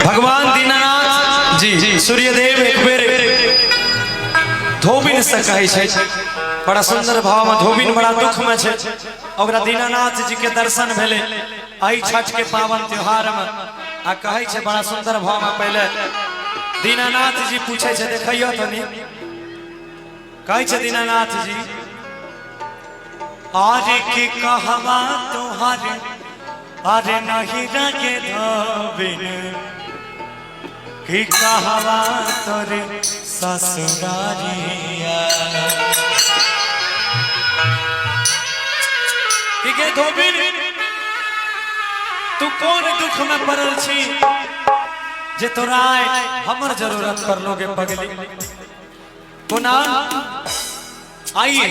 भगवान दीनानाथ जी सूर्यदेव एक बेर धोबिन से कहै छै, बड़ा सुंदर भाव में धोबिन बड़ा दुख में छै, ओकरा दीनानाथ जी के दर्शन भेले आई छठ के पावन त्योहार में आ कहै छै बड़ा सुंदर भाव में। पहले दीनानाथ जी पूछे छै, देखियो तनी कहै छै दीनानाथ जी, आरे के कहवा तोहारे अरे नहीं रगे धोबिन की कहवा तोरे ससुरारिया। ठीक है धोबिन, तू कौन दुख में पड़ल छी जे तोरा हमर जरूरत कर लोगे पगली। पुनः आइए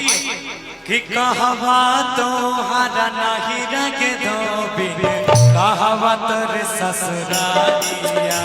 कि कहवा तोहारा नहीं रगे धोबिन कहवा तोरे ससुरारिया।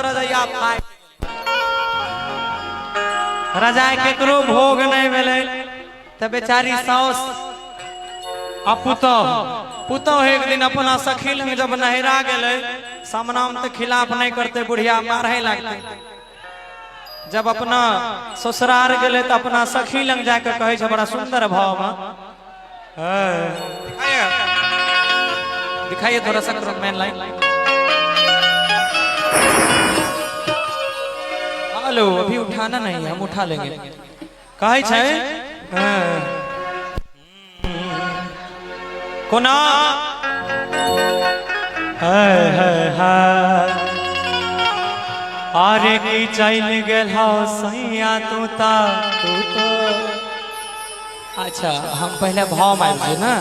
से रजैया फाय रजाय केकरो भोग नहीं मिले तो बेचारी साउस आ पुतौह एक दिन अपना सखी लंग जब नहरा गए सामनाम तो खिलाफ नहीं करते बुढ़िया मारे लगते जब अपना ससुराल गए तो अपना सखी लंग जाकर कहे बड़ा सुंदर भाव में दिखाइए थोड़ा सा मेन लाइन हेलो अभी उठाना नहीं हम उठा लेंगे कहे छे कोना अरे की चल गेल सैया तू तो अच्छा हम पहले भाव मार जे ना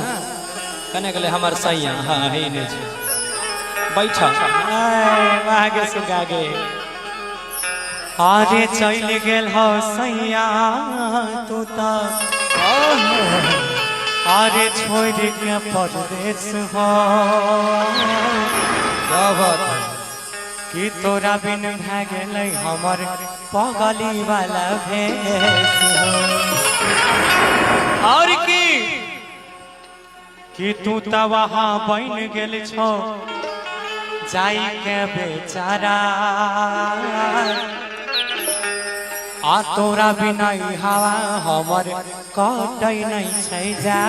कने गले हमर सैया हां हे ने छै बैठा आगे से गागे अरे चल गेल सैया तू तो अरे छोड़ के परदेश हो कि तोरा बिन भे गेलै हमर पगली वाला भेष और कि तू तो वहाँ बन गेल छो जाई के बेचारा आ तोरा बिना हवा हमर कटै नहीं छै जा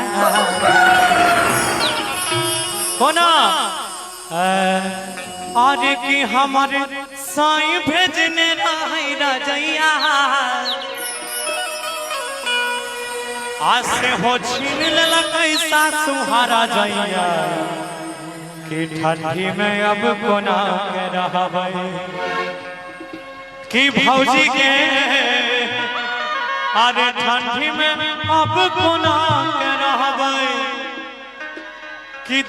कोना अरे कि हमर साईं भेजने रहे रजैया आसे हो छीन लेलकै सासु हारा जैया कि ठंडी में अब कोना के रहबै कि भौजी के अरे ठंडी में अब कोना के रहबै कि